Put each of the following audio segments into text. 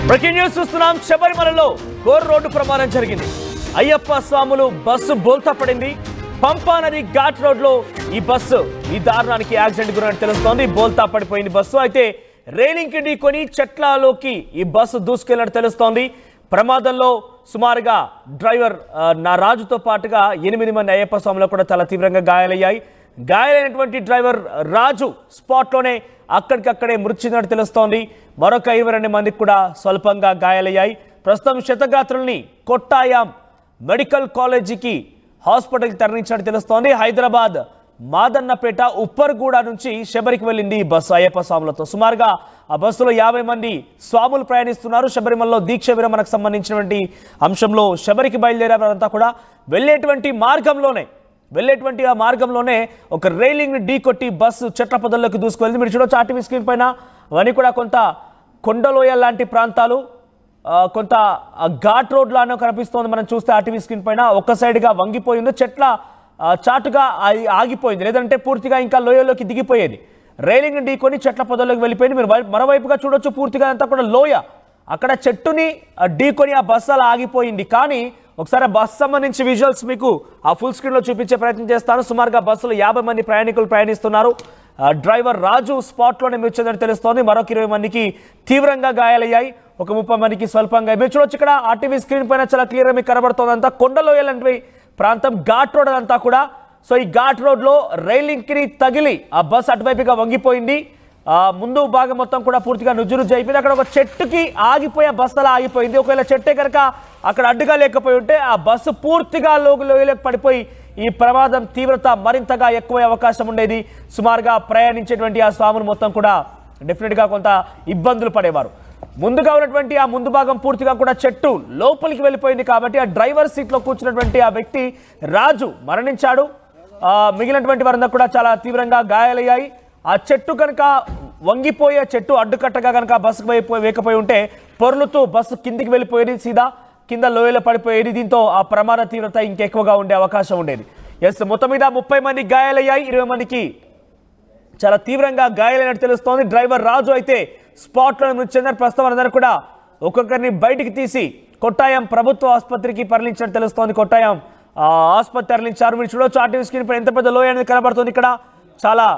Breaking news చూస్తున్నాం. శబరిమలలో ఘోర రోడ్డు ప్రమాదం జరిగింది. అయ్యప్ప స్వాములు బస్సు బోల్తా పడింది. పంపా నది ఘాట్ రోడ్ లో ఈ దారుణానికి యాక్సిడెంట్ గురైనట్టు తెలుస్తోంది. బోల్తా పడిపోయింది బస్సు. అయితే రైలింగ్ కి ఢీకొని చెట్లలోకి ఈ బస్సు దూసుకెళ్లినట్టు తెలుస్తోంది. ప్రమాదంలో సుమారుగా డ్రైవర్ రాజుతో పాటుగా 8 మంది అయ్యప్ప స్వాములు కూడా చాలా తీవ్రంగా గాయాలయ్యాయి. గాయాలైనటువంటి డ్రైవర్ రాజు స్పాట్లోనే అక్కడికక్కడే మృతి చెందినట్టు తెలుస్తోంది. మరొక 22 మందికి కూడా స్వల్పంగా గాయాలయ్యాయి. ప్రస్తుతం క్షతగాత్రుల్ని కొట్టాయం మెడికల్ కాలేజీకి హాస్పిటల్కి తరలించినట్టు తెలుస్తోంది. హైదరాబాద్ మాదన్నపేట ఉప్పర్గూడ నుంచి శబరికి వెళ్ళింది ఈ బస్సు అయ్యప్ప స్వాములతో. సుమారుగా ఆ బస్సులో 50 మంది స్వాములు ప్రయాణిస్తున్నారు. శబరిమలలో దీక్ష విరమణకు సంబంధించినటువంటి అంశంలో శబరికి బయలుదేరారంతా కూడా వెళ్ళేటువంటి ఆ మార్గంలోనే ఒక రైలింగ్ ని ఢీకొట్టి బస్సు చెట్ల పొదల్లోకి దూసుకువెళ్ళింది. మీరు చూడొచ్చు ఆర్టీవీ స్క్రీన్ పైన. అవన్నీ కూడా కొంత కొండలోయ లాంటి ప్రాంతాలు, కొంత ఘాట్ రోడ్ లానే కనిపిస్తోంది. మనం చూస్తే ఆర్టీవీ స్క్రీన్ పైన ఒక సైడ్గా వంగిపోయింది, చెట్ల చాటుగా ఆగిపోయింది, లేదంటే పూర్తిగా ఇంకా లోయలోకి దిగిపోయేది. రైలింగ్ ఢీకొని చెట్ల పొదల్లోకి వెళ్ళిపోయింది. మీరు మరోవైపుగా చూడొచ్చు, పూర్తిగా అంతా కూడా లోయ. అక్కడ చెట్టుని ఢీకొని ఆ బస్సు అలా ఆగిపోయింది. కానీ ఒకసారి బస్సు సంబంధించి విజువల్స్ మీకు ఆ ఫుల్ స్క్రీన్లో చూపించే ప్రయత్నం చేస్తాను. సుమారుగా బస్సులో 50 మంది ప్రయాణికులు ప్రయాణిస్తున్నారు. డ్రైవర్ రాజు స్పాట్లోనే మృతి చెందినట్టు తెలుస్తోంది. మరొక 20 మందికి తీవ్రంగా గాయాలయ్యాయి. ఒక 30 మందికి స్వల్పంగా. మీరు చూడొచ్చు ఇక్కడ ఆర్టీవీ స్క్రీన్ పైన చాలా క్లియర్గా మీకు కనబడుతుంది. అంతా కొండలోయలాంటి ప్రాంతం, ఘాట్ రోడ్ అదంతా కూడా. సో ఈ ఘాట్ రోడ్లో రైలింగ్కి తగిలి ఆ బస్సు అటువైపుగా వంగిపోయింది. ముందు భాగం మొత్తం కూడా పూర్తిగా నుజ్జునుజ్జు అయిపోయింది. అక్కడ ఒక చెట్టుకి ఆగిపోయే బస్సు అలా ఆగిపోయింది. ఒకవేళ చెట్టే కనుక అక్కడ అడ్డుగా లేకపోయి ఉంటే ఆ బస్సు పూర్తిగా లోయలోకి పడిపోయి ఈ ప్రమాదం తీవ్రత మరింతగా ఎక్కువ అవకాశం ఉండేది. సుమారుగా ప్రయాణించేటువంటి ఆ స్వాములు మొత్తం కూడా డెఫినెట్గా కొంత ఇబ్బందులు పడేవారు. ముందుగా ఉన్నటువంటి ఆ ముందు భాగం పూర్తిగా కూడా చెట్టు లోపలికి వెళ్ళిపోయింది. కాబట్టి ఆ డ్రైవర్ సీట్లో కూర్చున్నటువంటి ఆ వ్యక్తి రాజు మరణించాడు. మిగిలినటువంటి వారందరూ కూడా చాలా తీవ్రంగా గాయాలయ్యాయి. ఆ చెట్టు కనుక వంగిపోయే చెట్టు అడ్డుకట్టగా కనుక బస్సుకు వేయకపోయి ఉంటే పొర్లుతూ బస్సు కిందికి వెళ్ళిపోయేది, సీదా కింద లోయలో పడిపోయేది. దీంతో ఆ ప్రమాద తీవ్రత ఇంకెక్కువగా ఉండే అవకాశం ఉండేది. మొత్తం మీద 30 మంది గాయాలయ్యాయి. 20 మందికి చాలా తీవ్రంగా గాయాలైనట్టు తెలుస్తోంది. డ్రైవర్ రాజు అయితే స్పాట్లో మృతి చెందారు. ప్రస్తుతం అందరూ కూడా ఒక్కొక్కరిని బయటికి తీసి కొట్టాయం ప్రభుత్వ ఆసుపత్రికి తరలించినట్టు తెలుస్తోంది. కొట్టాయం ఆసుపత్రి తరలించారు. మీరు చూడొచ్చు ఆర్టీవీ స్క్రీన్ పై ఎంత పెద్ద లోయ అనేది కనబడుతుంది. ఇక్కడ చాలా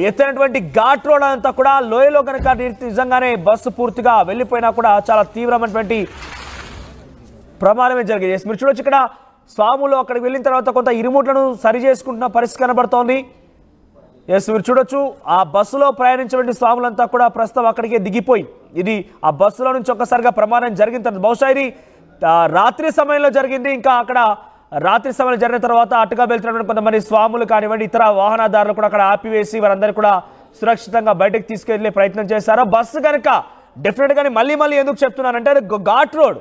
ఎత్తైనటువంటి ఘాట్ రోడ్ అంతా కూడా లోయలో కనుక నిజంగానే బస్సు పూర్తిగా వెళ్ళిపోయినా కూడా చాలా తీవ్రమైనటువంటి ప్రమాదమే జరిగింది. మీరు చూడొచ్చు ఇక్కడ స్వాములు అక్కడికి వెళ్ళిన తర్వాత కొంత ఇరుముట్లను సరి చేసుకుంటున్న పరిస్థితి కనబడుతోంది. మీరు చూడొచ్చు ఆ బస్సులో ప్రయాణించేటువంటి స్వాములంతా కూడా ప్రస్తుతం అక్కడికే దిగిపోయి ఇది ఆ బస్సులో నుంచి ఒక్కసారిగా ప్రమాదం జరిగిన తర్వాత, బహుశా ఇది రాత్రి సమయంలో జరిగింది. ఇంకా అక్కడ రాత్రి సమయంలో జరిగిన తర్వాత అటుగా వెళ్తున్నటువంటి కొంతమంది స్వాములు కానివ్వండి, ఇతర వాహనదారులు కూడా అక్కడ ఆపివేసి వారందరూ కూడా సురక్షితంగా బయటకు తీసుకెళ్లే ప్రయత్నం చేశారు. బస్సు కనుక డెఫినెట్గానే మళ్ళీ అది చెప్తున్నానంటే అది ఘాట్ రోడ్.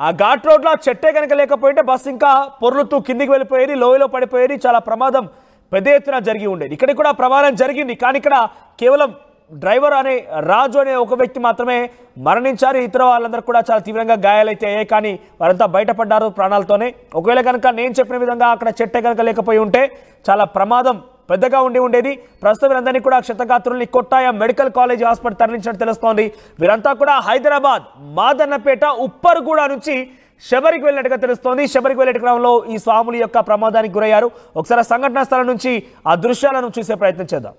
ఆ ఘాట్ రోడ్లో చెట్టే కనుక లేకపోయింటే బస్సు ఇంకా పొర్లుతూ కిందికి వెళ్ళిపోయేది, లోయలో పడిపోయేది. చాలా ప్రమాదం పెద్ద ఎత్తున జరిగి ఉండేది. ఇక్కడికి కూడా ప్రమాదం జరిగింది. కానీ ఇక్కడ కేవలం డ్రైవర్ అనే రాజు అనే ఒక వ్యక్తి మాత్రమే మరణించారు. ఇతర వాళ్ళందరూ కూడా చాలా తీవ్రంగా గాయాలైతే అయ్యాయి. కానీ వారంతా బయటపడ్డారు ప్రాణాలతోనే. ఒకవేళ కనుక నేను చెప్పిన విధంగా అక్కడ చెట్టే కనుక లేకపోయి ఉంటే చాలా ప్రమాదం పెద్దగా ఉండేది. ప్రస్తుతం వీరందరినీ కూడా క్షతగాత్రుల్ని కొట్టాయం మెడికల్ కాలేజ్ హాస్పిటల్ తరలించినట్టు తెలుస్తోంది. వీరంతా కూడా హైదరాబాద్ మాదన్నపేట ఉప్పర్గూడ నుంచి శబరికి వెళ్ళినట్టుగా తెలుస్తోంది. శబరికి వెళ్ళే క్రమంలో ఈ స్వాముల యొక్క ప్రమాదానికి గురయ్యారు. ఒకసారి సంఘటనా స్థలం నుంచి ఆ దృశ్యాలను చూసే ప్రయత్నం చేద్దాం.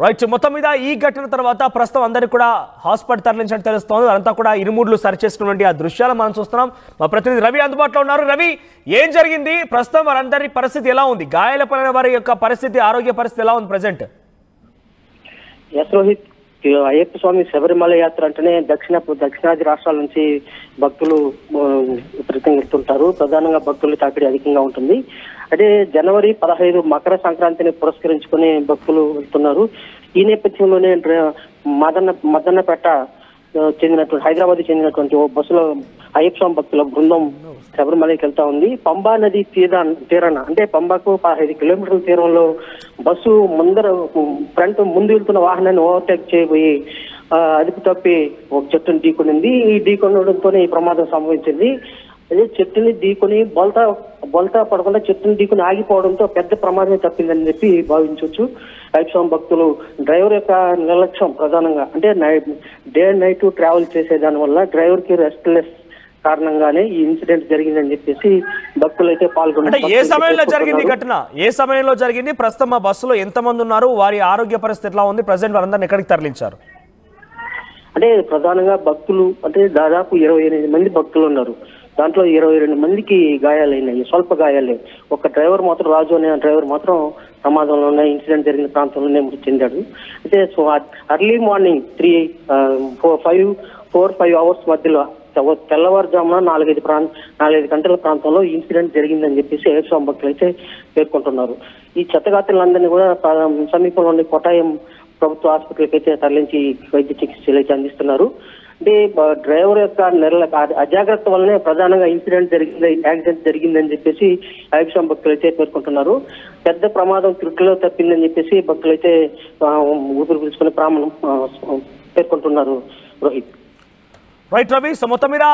రైట్, మొత్తం మీద ఈ ఘటన తర్వాత ప్రస్తుతం అందరికీ కూడా హాస్పిటల్ తరలించినట్టు తెలుస్తోంది. అదంతా కూడా ఇరుముడ్లు సరిచేసుకున్నటువంటి ఆ దృశ్యాలు మనం చూస్తున్నాం. మా ప్రతినిధి రవి అందుబాటులో ఉన్నారు. రవి, ఏం జరిగింది? ప్రస్తుతం వారందరి పరిస్థితి ఎలా ఉంది? గాయాలపడిన వారి యొక్క పరిస్థితి, ఆరోగ్య పరిస్థితి ఎలా ఉంది ప్రజెంట్? రోహిత్, అయ్యప్ప స్వామి శబరిమల యాత్ర అంటేనే దక్షిణాది రాష్ట్రాల నుంచి భక్తులు విపరీతంగా వెళ్తుంటారు. ప్రధానంగా భక్తుల తాకిడి అధికంగా ఉంటుంది. అంటే జనవరి 15 మకర సంక్రాంతిని పురస్కరించుకుని భక్తులు వెళ్తున్నారు. ఈ నేపథ్యంలోనే మదన్నపేట చెందినటువంటి హైదరాబాద్ చెందినటువంటి ఓ బస్సులో అయ్యప్ప స్వామి భక్తుల బృందం శబరిమలకి వెళ్తా ఉంది. పంబా నది తీరాన అంటే పంబాకు 15 కిలోమీటర్ల తీరంలో బస్సు ముందు వెళ్తున్న వాహనాన్ని ఓవర్టేక్ చేయబోయి అదుపు తప్పి ఒక చెట్టును ఢీకొనింది. ఈ ఢీకొనడంతోనే ఈ ప్రమాదం సంభవించింది. అదే చెట్టుని ఢీకొని బొల్తా పడకుండా చెట్టుని ఢీకొని ఆగిపోవడంతో పెద్ద ప్రమాదమే తప్పిందని చెప్పి భావించవచ్చు. అయ్యప్ప స్వామి భక్తులు డ్రైవర్ యొక్క నిర్లక్ష్యం ప్రధానంగా అంటే డే అండ్ నైట్ ట్రావెల్ చేసేదాని వల్ల డ్రైవర్ కి రెస్ట్లెస్ కారణంగానే ఈ ఇన్సిడెంట్ జరిగిందని చెప్పేసి భక్తులు అయితే పాల్గొన్నారు. ఏ సమయంలో జరిగింది ఘటన? ఏ సమయంలో జరిగింది? ప్రస్తుతం ఆ బస్సులో ఎంతమంది ఉన్నారు? వారి ఆరోగ్య పరిస్థితి ఎట్లా ఉంది? ప్రజెంట్ వారందరిని ఎక్కడికి తరలించారు? అంటే ప్రధానంగా భక్తులు అంటే దాదాపు 28 మంది భక్తులు ఉన్నారు. దాంట్లో 22 మందికి గాయాలైనాయి, స్వల్ప గాయాలే. ఒక డ్రైవర్ మాత్రం రాజు అనే డ్రైవర్ మాత్రం ప్రమాదంలోనే ఇన్సిడెంట్ జరిగిన ప్రాంతంలోనే మృతి చెందాడు. అయితే అర్లీ మార్నింగ్ 4-5 అవర్స్ మధ్యలో తెల్లవారుజామున 4-5 గంటల ప్రాంతంలో ఇన్సిడెంట్ జరిగిందని చెప్పేసి అయ్యప్ప స్వామి భక్తులు అయితే పేర్కొంటున్నారు. ఈ చెత్తగాత్రులందరినీ కూడా సమీపంలోని కొట్టాయం ప్రభుత్వ హాస్పిటల్కి అయితే తరలించి వైద్య చికిత్సలు అయితే అందిస్తున్నారు. అంటే డ్రైవర్ యొక్క అజాగ్రత్త వల్లనే ప్రధానంగా యాక్సిడెంట్ జరిగిందని చెప్పేసి అయ్యప్ప స్వామి భక్తులు అయితే పేర్కొంటున్నారు. పెద్ద ప్రమాదం త్రుటిలో తప్పిందని చెప్పేసి భక్తులు అయితే ఊపిరి పీల్చుకుని పేర్కొంటున్నారు. రోహిత్. రైట్ రవి. సో మొత్తం మీద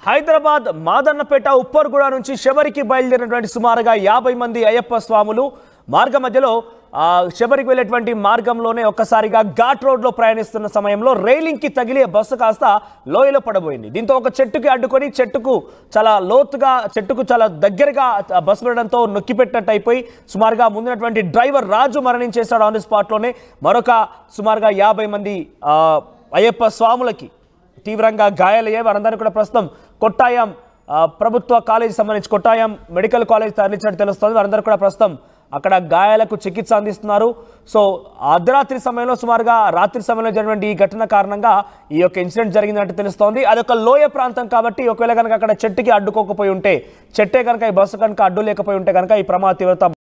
హైదరాబాద్ మాదన్నపేట ఉప్పర్గూడ నుంచి శబరికి బయలుదేరినటువంటి సుమారుగా 50 మంది అయ్యప్ప స్వాములు మార్గ మధ్యలో శబరికి వెళ్ళేటువంటి మార్గంలోనే ఒక్కసారిగా ఘాట్ రోడ్లో ప్రయాణిస్తున్న సమయంలో రైలింగ్ కి తగిలి బస్సు కాస్త లోయలో పడబోయింది. దీంతో ఒక చెట్టుకి అడ్డుకొని చెట్టుకు చాలా దగ్గరగా బస్సు వెళ్ళడంతో నొక్కిపెట్టినట్టు అయిపోయి సుమారుగా ముందున్నటువంటి డ్రైవర్ రాజు మరణించేశాడు ఆన్ ది స్పాట్లోనే. మరొక సుమారుగా 50 మంది అయ్యప్ప స్వాములకి తీవ్రంగా గాయాలయ్యాయి. వారందరినీ కూడా ప్రస్తుతం కొట్టాయం ప్రభుత్వ కాలేజీ సంబంధించి కొట్టాయం మెడికల్ కాలేజ్ తరలించినట్టు తెలుస్తుంది. వారందరూ కూడా ప్రస్తుతం అక్కడ గాయాలకు చికిత్స అందిస్తున్నారు. సో అర్ధరాత్రి సమయంలో సుమారుగా రాత్రి సమయంలో జరిగినటువంటి ఈ ఘటన కారణంగా ఈ యొక్క ఇన్సిడెంట్ జరిగిందంటే తెలుస్తోంది. అదొక లోయ ప్రాంతం కాబట్టి ఒకవేళ కనుక అక్కడ చెట్టుకి అడ్డుకోకపోయి ఉంటే, చెట్టే కనుక ఈ బస్సు కనుక అడ్డు లేకపోయి ఉంటే కనుక ఈ ప్రమాద తీవ్రత